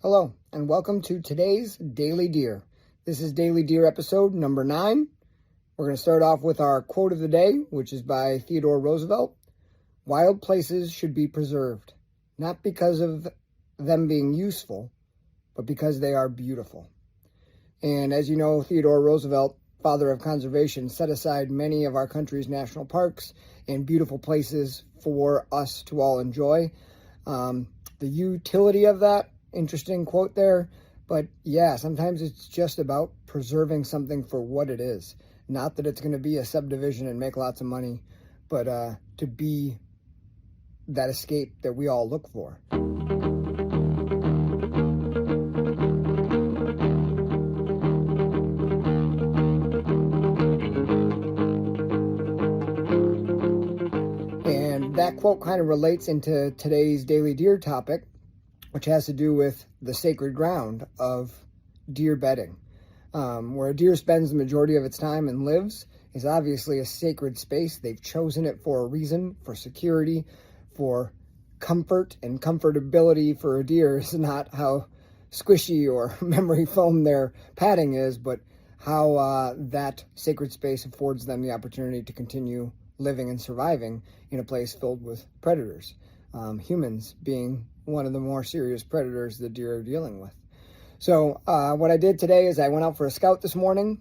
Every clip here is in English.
Hello, and welcome to today's Daily Deer. This is Daily Deer episode number 9. We're going to start off with our quote of the day, which is by Theodore Roosevelt. Wild places should be preserved, not because of them being useful, but because they are beautiful. And as you know, Theodore Roosevelt, father of conservation, set aside many of our country's national parks and beautiful places for us to all enjoy. The utility of that, interesting quote there, but yeah, sometimes it's just about preserving something for what it is. Not that it's going to be a subdivision and make lots of money, but to be that escape that we all look for. And that quote kind of relates into today's Daily Deer topic, which has to do with the sacred ground of deer bedding. Where a deer spends the majority of its time and lives is obviously a sacred space. They've chosen it for a reason, for security, for comfort, and comfortability for a deer is not how squishy or memory foam their padding is, but how that sacred space affords them the opportunity to continue living and surviving in a place filled with predators. Humans being one of the more serious predators the deer are dealing with. So what I did today is I went out for a scout this morning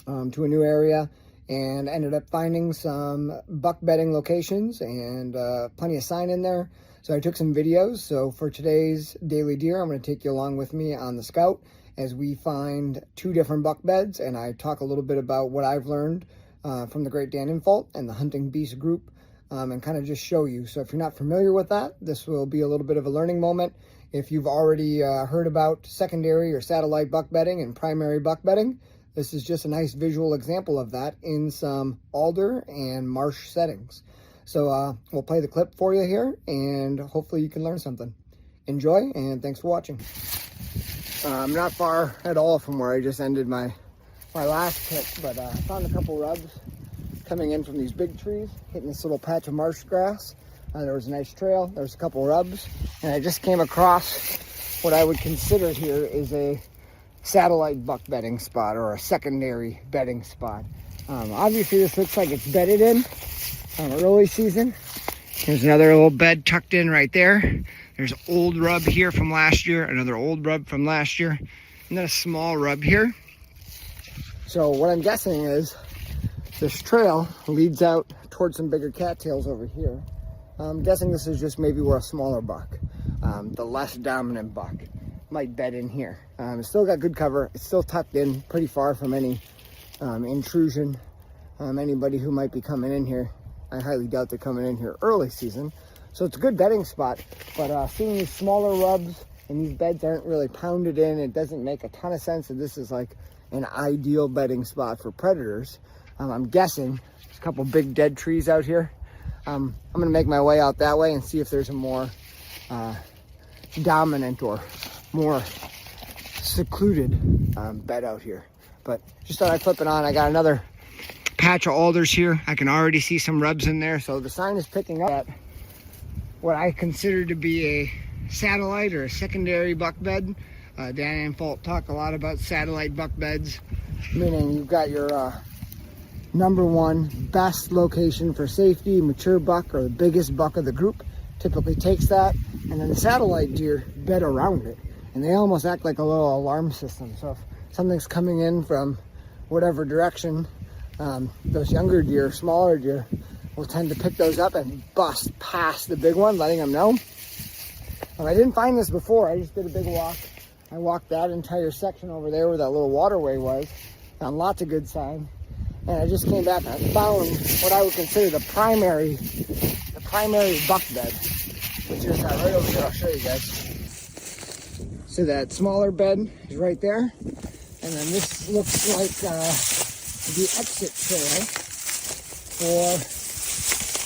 to a new area and ended up finding some buck bedding locations and plenty of sign in there. So I took some videos. So for today's Daily Deer, I'm going to take you along with me on the scout as we find 2 different buck beds, and I talk a little bit about what I've learned from the Great Dan Infalt and the Hunting Beast group. And kind of just show you. So if you're not familiar with that, this will be a little bit of a learning moment. If you've already heard about secondary or satellite buck bedding and primary buck bedding, this is just a nice visual example of that in some alder and marsh settings. So we'll play the clip for you here, and hopefully you can learn something. Enjoy, and thanks for watching. I'm not far at all from where I just ended my last pick, but I found a couple rubs coming in from these big trees, hitting this little patch of marsh grass. There was a nice trail, there's a couple rubs, and I just came across what I would consider here is a satellite buck bedding spot or a secondary bedding spot. Obviously this looks like it's bedded in early season. There's another little bed tucked in right there. There's old rub here from last year, another old rub from last year, and then a small rub here. So what I'm guessing is this trail leads out towards some bigger cattails over here. I'm guessing this is just maybe where a smaller buck, the less dominant buck, might bed in here. It's still got good cover. It's still tucked in pretty far from any intrusion. Anybody who might be coming in here, I highly doubt they're coming in here early season. So it's a good bedding spot, but seeing these smaller rubs and these beds aren't really pounded in, it doesn't make a ton of sense that this is like an ideal bedding spot for predators. I'm guessing there's a couple big dead trees out here. I'm going to make my way out that way and see if there's a more dominant or more secluded bed out here. But just thought I'd flip it on. I got another patch of alders here. I can already see some rubs in there. So the sign is picking up at what I consider to be a satellite or a secondary buck bed. Dan Infalt talked a lot about satellite buck beds, meaning you've got your number one best location for safety, mature buck or the biggest buck of the group typically takes that, and then the satellite deer bed around it, and they almost act like a little alarm system. So if something's coming in from whatever direction, those younger deer, smaller deer, will tend to pick those up and bust past the big one, letting them know. I didn't find this before. I just did a big walk. I walked that entire section over there where that little waterway was, found lots of good sign. And I just came back and I found what I would consider the primary buck bed, which is right over here. I'll show you guys. So that smaller bed is right there, and then this looks like the exit trail for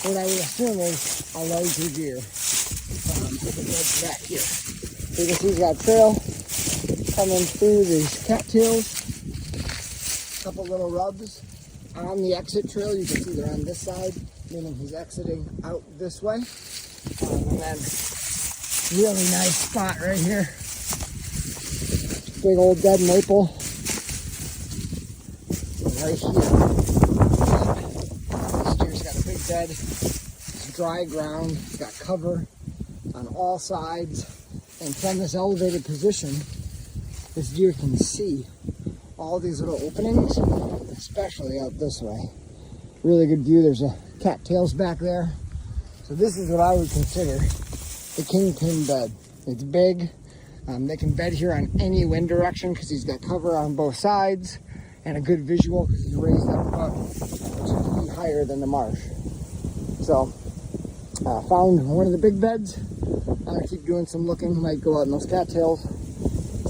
what I would assume is a larger deer. The bed's back here. So you can see that trail coming through these cattails, a couple little rubs. On the exit trail, you can see they're on this side, meaning he's exiting out this way. And then really nice spot right here big old dead maple. Right here. This deer's got a big bed. It's dry ground. It's got cover on all sides. And from this elevated position, this deer can see all these little openings, especially out this way. Really good view. There's a cattails back there. So this is what I would consider the kingpin bed. It's big. They can bed here on any wind direction because he's got cover on both sides and a good visual because he's raised up about 2 feet higher than the marsh. So found one of the big beds. I'm gonna keep doing some looking. Might go out in those cattails,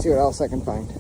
see what else I can find.